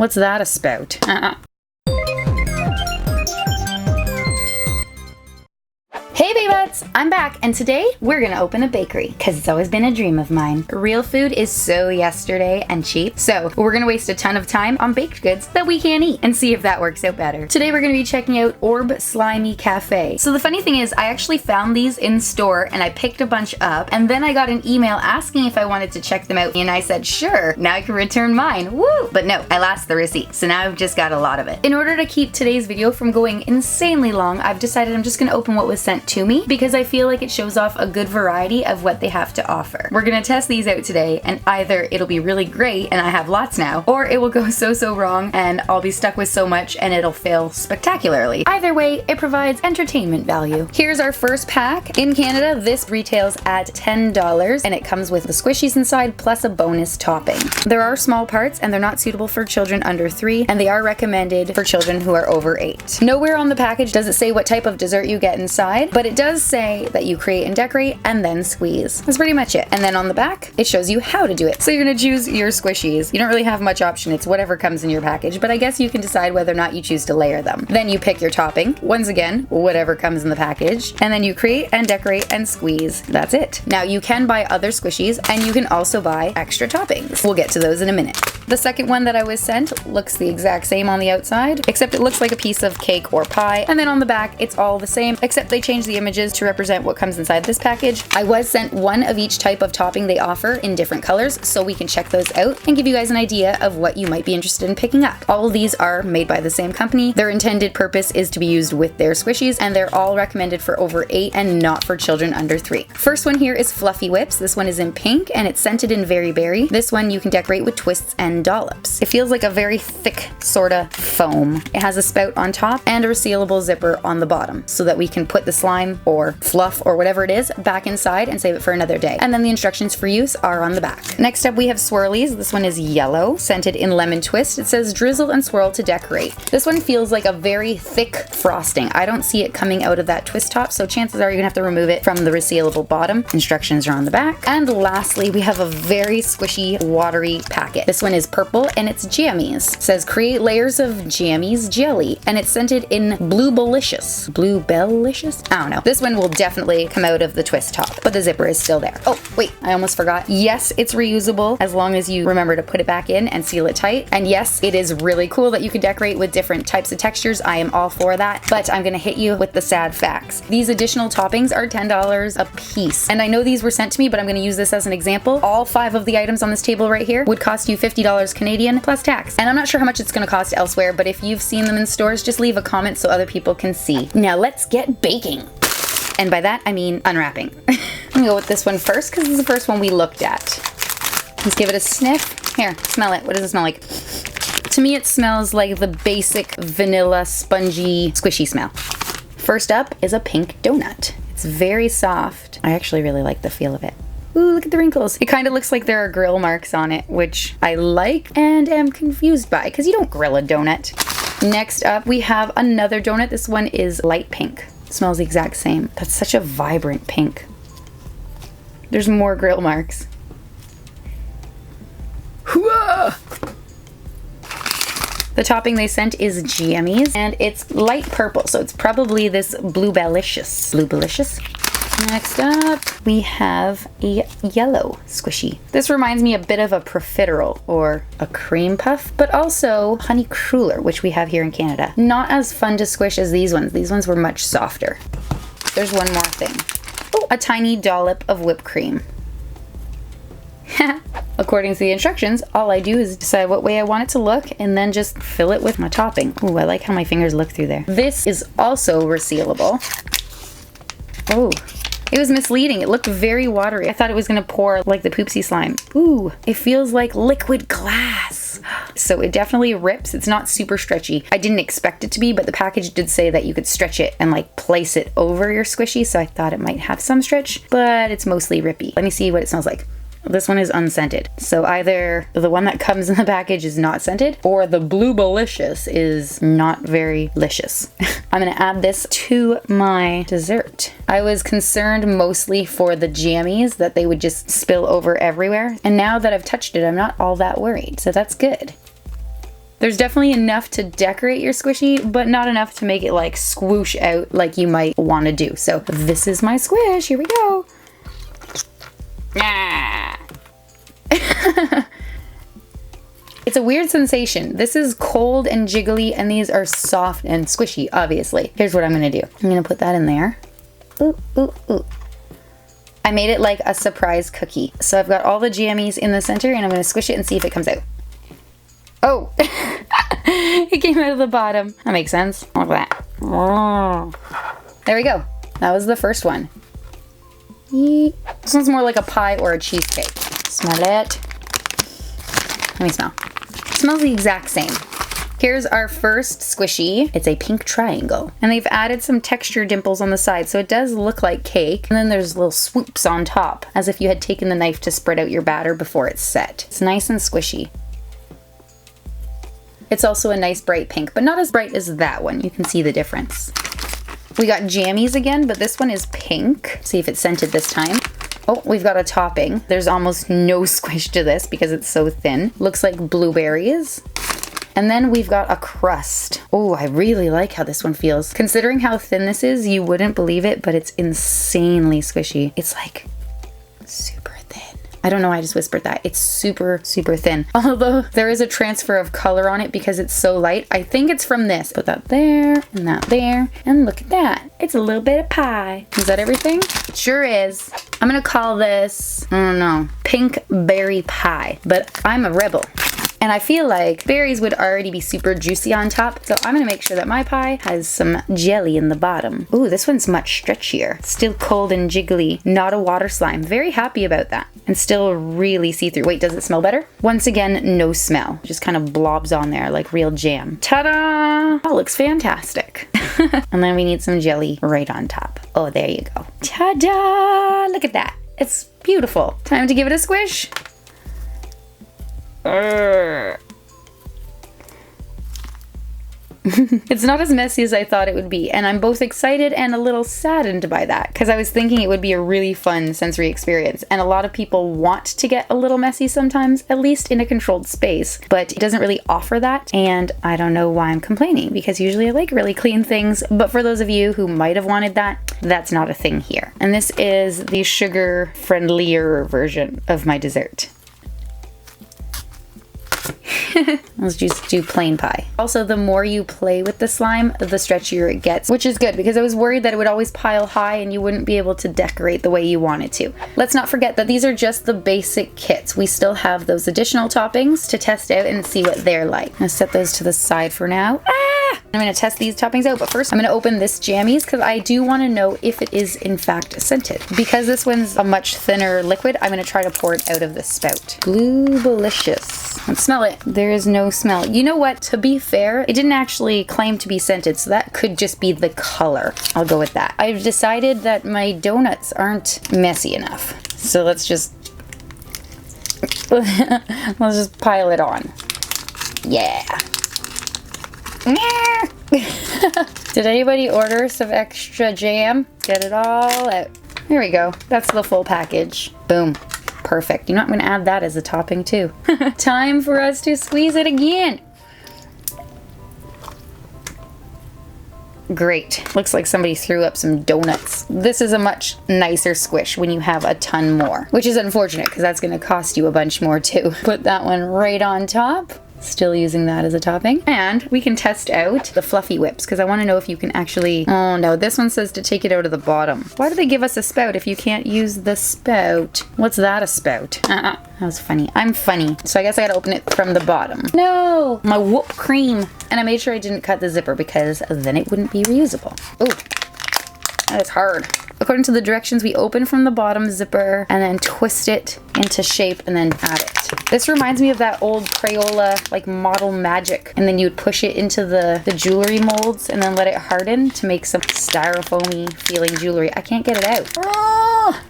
What's that a spout? Hey Babettes! I'm back, and today we're gonna open a bakery, because it's always been a dream of mine. Real food is so yesterday and cheap, so we're gonna waste a ton of time on baked goods that we can't eat and see if that works out better. Today we're gonna be checking out Slimi Cafe. So the funny thing is, I actually found these in store and I picked a bunch up, and then I got an email asking if I wanted to check them out, and I said sure, now I can return mine, woo! But no, I lost the receipt, so now I've just got a lot of it. In order to keep today's video from going insanely long, I've decided I'm just gonna open what was sent to me because I feel like it shows off a good variety of what they have to offer. We're gonna test these out today, and either it'll be really great and I have lots now, or it will go so wrong and I'll be stuck with so much and it'll fail spectacularly. Either way, it provides entertainment value. Here's our first pack. In Canada, this retails at $10 and it comes with the squishies inside plus a bonus topping. There are small parts and they're not suitable for children under 3, and they are recommended for children who are over 8. Nowhere on the package does it say what type of dessert you get inside, but it does say that you create and decorate and then squeeze. That's pretty much it. And then on the back, it shows you how to do it. So you're gonna choose your squishies. You don't really have much option. It's whatever comes in your package, but I guess you can decide whether or not you choose to layer them. Then you pick your topping. Once again, whatever comes in the package. And then you create and decorate and squeeze. That's it. Now you can buy other squishies and you can also buy extra toppings. We'll get to those in a minute. The second one that I was sent looks the exact same on the outside, except it looks like a piece of cake or pie. And then on the back, it's all the same, except they changed the images to represent what comes inside this package. I was sent one of each type of topping they offer in different colors, so we can check those out and give you guys an idea of what you might be interested in picking up. All of these are made by the same company. Their intended purpose is to be used with their squishies, and they're all recommended for over 8 and not for children under 3. First one here is Fluffy Whips. This one is in pink and it's scented in Very Berry. This one you can decorate with twists and dollops. It feels like a very thick sort of foam. It has a spout on top and a resealable zipper on the bottom so that we can put the slime or fluff or whatever it is back inside and save it for another day. And then the instructions for use are on the back. Next up we have Swirlies. This one is yellow, scented in lemon twist. It says drizzle and swirl to decorate. This one feels like a very thick frosting. I don't see it coming out of that twist top, so chances are you're gonna have to remove it from the resealable bottom. Instructions are on the back. And lastly, we have a very squishy, watery packet. This one is purple and it's jammies. It says create layers of jammies jelly, and it's scented in Blue Bellicious. Blue Bellicious? I don't know. This one will definitely come out of the twist top, but the zipper is still there. Oh, wait, I almost forgot. Yes, it's reusable as long as you remember to put it back in and seal it tight. And yes, it is really cool that you can decorate with different types of textures. I am all for that, but I'm gonna hit you with the sad facts. These additional toppings are $10 a piece. And I know these were sent to me, but I'm gonna use this as an example. All 5 of the items on this table right here would cost you $50 Canadian plus tax. And I'm not sure how much it's gonna cost elsewhere, but if you've seen them in stores, just leave a comment so other people can see. Now let's get baking. And by that, I mean unwrapping. I'm gonna go with this one first because this is the first one we looked at. Let's give it a sniff. Here, smell it. What does it smell like? To me, it smells like the basic vanilla, spongy, squishy smell. First up is a pink donut. It's very soft. I actually really like the feel of it. Ooh, look at the wrinkles. It kind of looks like there are grill marks on it, which I like and am confused by because you don't grill a donut. Next up, we have another donut. This one is light pink. It smells the exact same. That's such a vibrant pink. There's more grill marks. Whoa! The topping they sent is jammies, and it's light purple, so it's probably this Blue Bellicious. Blue Bellicious? Next up, we have a yellow squishy. This reminds me a bit of a profiterole or a cream puff, but also honey cruller, which we have here in Canada. Not as fun to squish as these ones. These ones were much softer. There's one more thing. Oh, a tiny dollop of whipped cream. According to the instructions, all I do is decide what way I want it to look and then just fill it with my topping. Ooh, I like how my fingers look through there. This is also resealable. Oh, it was misleading. It looked very watery. I thought it was gonna pour like the poopsie slime. Ooh, it feels like liquid glass. So it definitely rips. It's not super stretchy. I didn't expect it to be, but the package did say that you could stretch it and like place it over your squishy, so I thought it might have some stretch, but it's mostly rippy. Let me see what it smells like. This one is unscented. So either the one that comes in the package is not scented, or the Blue Bellicious is not very licious. I'm gonna add this to my dessert. I was concerned mostly for the jammies that they would just spill over everywhere. And now that I've touched it, I'm not all that worried. So that's good. There's definitely enough to decorate your squishy, but not enough to make it like swoosh out like you might want to do. So this is my squish. Here we go. It's a weird sensation. This is cold and jiggly, and these are soft and squishy, obviously. Here's what I'm gonna do. I'm gonna put that in there. Ooh, ooh, ooh. I made it like a surprise cookie. So I've got all the jammies in the center, and I'm gonna squish it and see if it comes out. Oh, it came out of the bottom. That makes sense. Look at that. There we go. That was the first one. This one's more like a pie or a cheesecake. Smell it. Let me smell. It smells the exact same. Here's our first squishy. It's a pink triangle. And they've added some texture dimples on the side, so it does look like cake. And then there's little swoops on top, as if you had taken the knife to spread out your batter before it's set. It's nice and squishy. It's also a nice bright pink, but not as bright as that one. You can see the difference. We got jammies again, but this one is pink. See if it's scented this time. Oh, we've got a topping. There's almost no squish to this because it's so thin. Looks like blueberries. And then we've got a crust. Oh, I really like how this one feels. Considering how thin this is, you wouldn't believe it, but it's insanely squishy. It's like super thin. I don't know why I just whispered that. It's super, super thin. Although there is a transfer of color on it because it's so light. I think it's from this. Put that there and that there. And look at that. It's a little bit of pie. Is that everything? It sure is. I'm gonna call this, I don't know, pink berry pie. But I'm a rebel. And I feel like berries would already be super juicy on top, so I'm gonna make sure that my pie has some jelly in the bottom. Ooh, this one's much stretchier. Still cold and jiggly, not a water slime. Very happy about that. And still really see-through. Wait, does it smell better? Once again, no smell. Just kind of blobs on there like real jam. Ta-da! That looks fantastic. And then we need some jelly right on top. Oh, there you go. Ta-da! Look at that. It's beautiful. Time to give it a squish. It's not as messy as I thought it would be, and I'm both excited and a little saddened by that because I was thinking it would be a really fun sensory experience, and a lot of people want to get a little messy sometimes, at least in a controlled space, but it doesn't really offer that, and I don't know why I'm complaining because usually I like really clean things, but for those of you who might have wanted that, that's not a thing here. And this is the sugar-friendlier version of my dessert. Let's just do plain pie. Also, the more you play with the slime, the stretchier it gets, which is good because I was worried that it would always pile high and you wouldn't be able to decorate the way you wanted to. Let's not forget that these are just the basic kits. We still have those additional toppings to test out and see what they're like. I'm gonna set those to the side for now. I'm gonna test these toppings out, but first I'm gonna open this jammies because I do want to know if it is in fact scented. Because this one's a much thinner liquid, I'm gonna try to pour it out of the spout. Blue-belicious. Let's smell it. There is no smell. You know what? To be fair, it didn't actually claim to be scented, so that could just be the color. I'll go with that. I've decided that my donuts aren't messy enough. So let's just pile it on. Yeah. Did anybody order some extra jam? Get it all out. Here we go. That's the full package. Boom. Perfect. You know what? I'm going to add that as a topping too. Time for us to squeeze it again. Great. Looks like somebody threw up some donuts. This is a much nicer squish when you have a ton more, which is unfortunate because that's going to cost you a bunch more too. Put that one right on top. Still using that as a topping. And we can test out the fluffy whips because I want to know if you can actually... Oh no, this one says to take it out of the bottom. Why do they give us a spout if you can't use the spout? What's that, a spout? That was funny. I'm funny. So I guess I gotta open it from the bottom. No! My whoop cream. And I made sure I didn't cut the zipper because then it wouldn't be reusable. Oh, that is hard. According to the directions, we open from the bottom zipper and then twist it into shape and then add it. This reminds me of that old Crayola like model magic, and then you would push it into the jewelry molds and then let it harden to make some styrofoamy feeling jewelry. I can't get it out. Oh!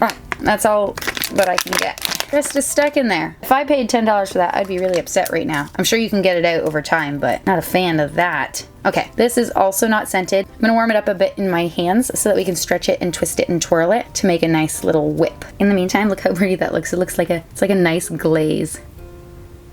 Right, that's all that I can get. The rest is stuck in there. If I paid $10 for that, I'd be really upset right now. I'm sure you can get it out over time, but not a fan of that. Okay, this is also not scented. I'm gonna warm it up a bit in my hands so that we can stretch it and twist it and twirl it to make a nice little whip. In the meantime, look how pretty that looks. It looks like it's like a nice glaze.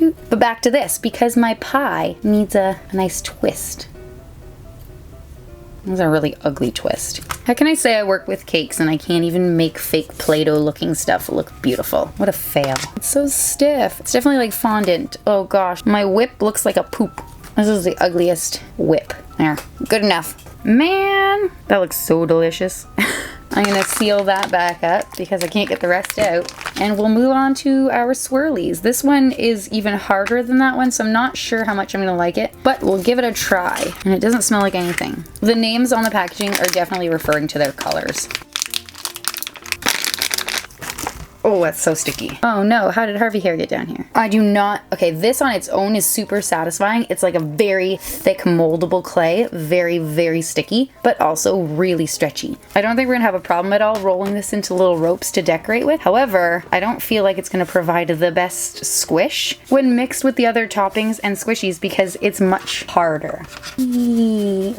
doot. But back to this, because my pie needs a nice twist. This is a really ugly twist. How can I say I work with cakes and I can't even make fake Play-Doh looking stuff look beautiful? What a fail. It's so stiff. It's definitely like fondant. Oh gosh, my whip looks like a poop. This is the ugliest whip. There, good enough. Man, that looks so delicious. I'm gonna seal that back up because I can't get the rest out. And we'll move on to our swirlies. This one is even harder than that one, so I'm not sure how much I'm gonna like it, but we'll give it a try. And it doesn't smell like anything. The names on the packaging are definitely referring to their colors. Oh, that's so sticky. Oh no, how did Harvey hair get down here? I do not, okay, this on its own is super satisfying. It's like a very thick moldable clay, very, very sticky, but also really stretchy. I don't think we're gonna have a problem at all rolling this into little ropes to decorate with. However, I don't feel like it's gonna provide the best squish when mixed with the other toppings and squishies because it's much harder.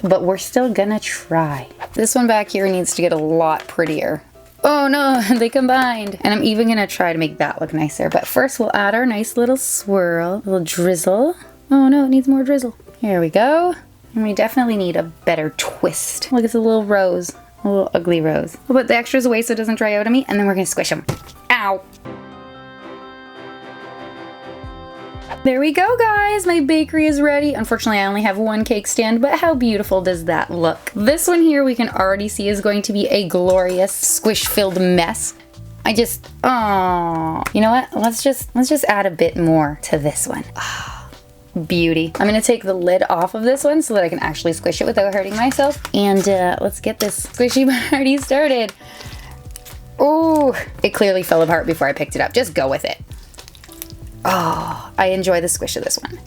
But we're still gonna try. This one back here needs to get a lot prettier. Oh no, they combined. And I'm even gonna try to make that look nicer. But first we'll add our nice little swirl, a little drizzle. Oh no, it needs more drizzle. Here we go. And we definitely need a better twist. Look, it's a little rose, a little ugly rose. We'll put the extras away so it doesn't dry out on me, and then we're gonna squish them. Ow. There we go, guys. My bakery is ready. Unfortunately, I only have one cake stand, but how beautiful does that look? This one here we can already see is going to be a glorious squish-filled mess. Oh, you know what? Let's just add a bit more to this one. Oh, beauty. I'm gonna take the lid off of this one so that I can actually squish it without hurting myself. And let's get this squishy party started. Oh, it clearly fell apart before I picked it up. Just go with it. Oh, I enjoy the squish of this one.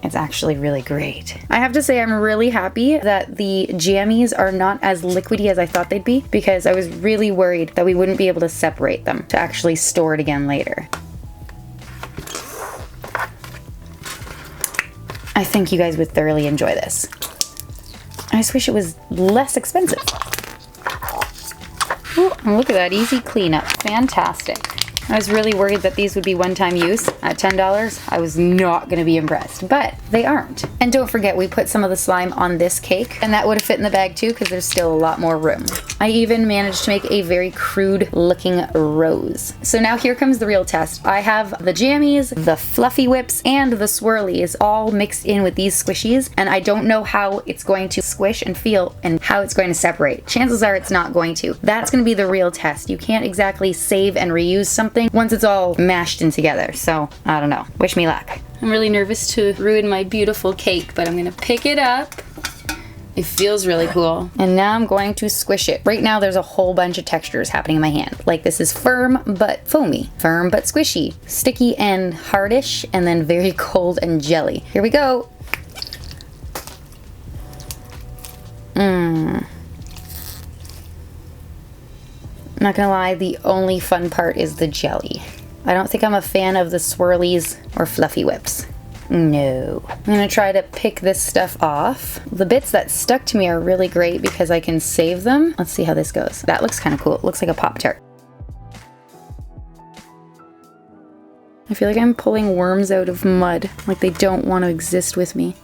It's actually really great. I have to say I'm really happy that the jammies are not as liquidy as I thought they'd be because I was really worried that we wouldn't be able to separate them to actually store it again later. I think you guys would thoroughly enjoy this. I just wish it was less expensive. Ooh, and look at that, easy cleanup. Fantastic. I was really worried that these would be one-time use. At $10, I was not gonna be impressed, but they aren't. And don't forget, we put some of the slime on this cake, and that would have fit in the bag too, because there's still a lot more room. I even managed to make a very crude looking rose. So now here comes the real test. I have the jammies, the fluffy whips, and the swirlies all mixed in with these squishies, and I don't know how it's going to squish and feel and how it's going to separate. Chances are it's not going to. That's gonna be the real test. You can't exactly save and reuse something once it's all mashed in together. So, I don't know. Wish me luck. I'm really nervous to ruin my beautiful cake, but I'm gonna pick it up. It feels really cool. And now I'm going to squish it. Right now there's a whole bunch of textures happening in my hand. Like this is firm but foamy, firm but squishy, sticky and hardish, and then very cold and jelly. Here we go. I'm not gonna lie, the only fun part is the jelly. I don't think I'm a fan of the swirlies or fluffy whips. No. I'm gonna try to pick this stuff off. The bits that stuck to me are really great because I can save them. Let's see how this goes. That looks kind of cool. It looks like a Pop-Tart. I feel like I'm pulling worms out of mud, like they don't want to exist with me.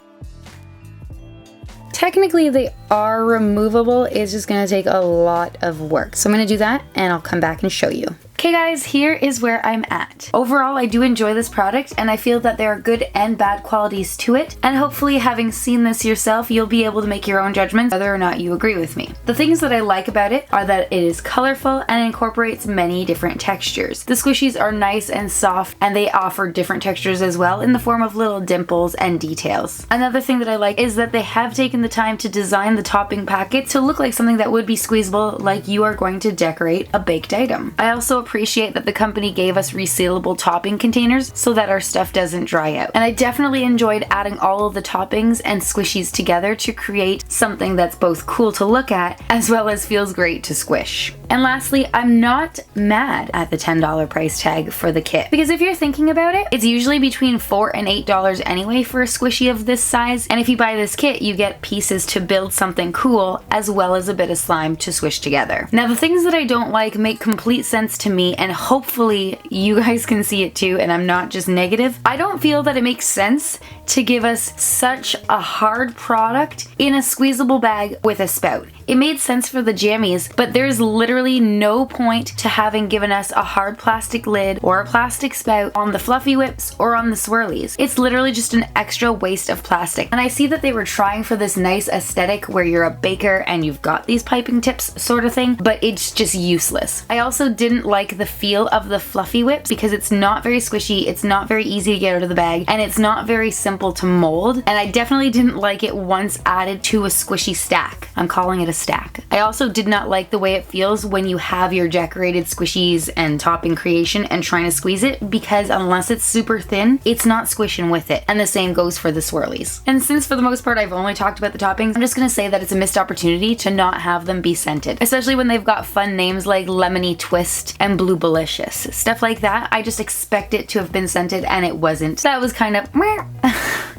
Technically they are removable, it's just gonna take a lot of work. So I'm gonna do that and I'll come back and show you. Okay guys, here is where I'm at. Overall, I do enjoy this product and I feel that there are good and bad qualities to it. And hopefully having seen this yourself, you'll be able to make your own judgments whether or not you agree with me. The things that I like about it are that it is colorful and incorporates many different textures. The squishies are nice and soft and they offer different textures as well in the form of little dimples and details. Another thing that I like is that they have taken the time to design the topping packet to look like something that would be squeezable, like you are going to decorate a baked item. I also appreciate that the company gave us resealable topping containers so that our stuff doesn't dry out. And I definitely enjoyed adding all of the toppings and squishies together to create something that's both cool to look at as well as feels great to squish. And lastly, I'm not mad at the $10 price tag for the kit, because if you're thinking about it, it's usually between $4 and $8 anyway for a squishy of this size, and if you buy this kit, you get pieces to build something something cool as well as a bit of slime to squish together. Now, the things that I don't like make complete sense to me, and hopefully you guys can see it too and I'm not just negative. I don't feel that it makes sense to give us such a hard product in a squeezable bag with a spout. It made sense for the jammies, but there's literally no point to having given us a hard plastic lid or a plastic spout on the Fluffy Whips or on the swirlies. It's literally just an extra waste of plastic. And I see that they were trying for this nice aesthetic where you're a baker and you've got these piping tips sort of thing, but it's just useless. I also didn't like the feel of the Fluffy Whips because it's not very squishy, it's not very easy to get out of the bag, and it's not very simple to mold. And I definitely didn't like it once added to a squishy stack. I'm calling it a stack. I also did not like the way it feels when you have your decorated squishies and topping creation and trying to squeeze it, because unless it's super thin, it's not squishing with it. And the same goes for the swirlies. And since for the most part I've only talked about the toppings, I'm just gonna say that it's a missed opportunity to not have them be scented, especially when they've got fun names like Lemony Twist and Blue Belicious. Stuff like that, I just expect it to have been scented and it wasn't. That was kind of meh.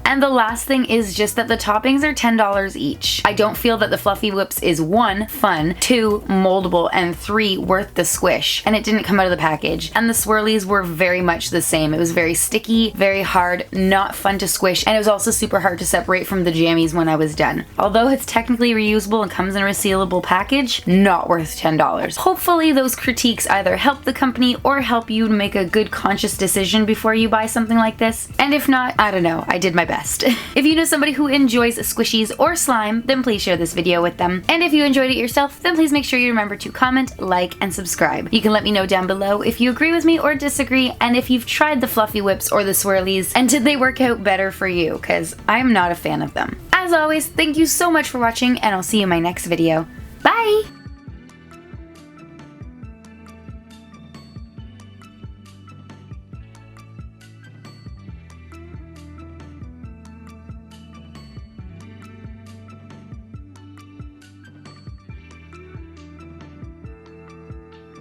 And the last thing is just that the toppings are $10 each. I don't feel that the Fluffy Whips is 1, fun, 2, moldable, and 3, worth the squish. And it didn't come out of the package. And the swirlies were very much the same. It was very sticky, very hard, not fun to squish, and it was also super hard to separate from the jammies when I was done. Although it's technically reusable and comes in a resealable package, not worth $10. Hopefully those critiques either help the company or help you make a good conscious decision before you buy something like this. And if not, I don't know, I did my best. If you know somebody who enjoys squishies or slime, then please share this video with them. And if you enjoyed it yourself, then please make sure you remember to comment, like, and subscribe. You can let me know down below if you agree with me or disagree, and if you've tried the Fluffy Whips or the swirlies, and did they work out better for you, because I'm not a fan of them. As always, thank you so much for watching, and I'll see you in my next video. Bye!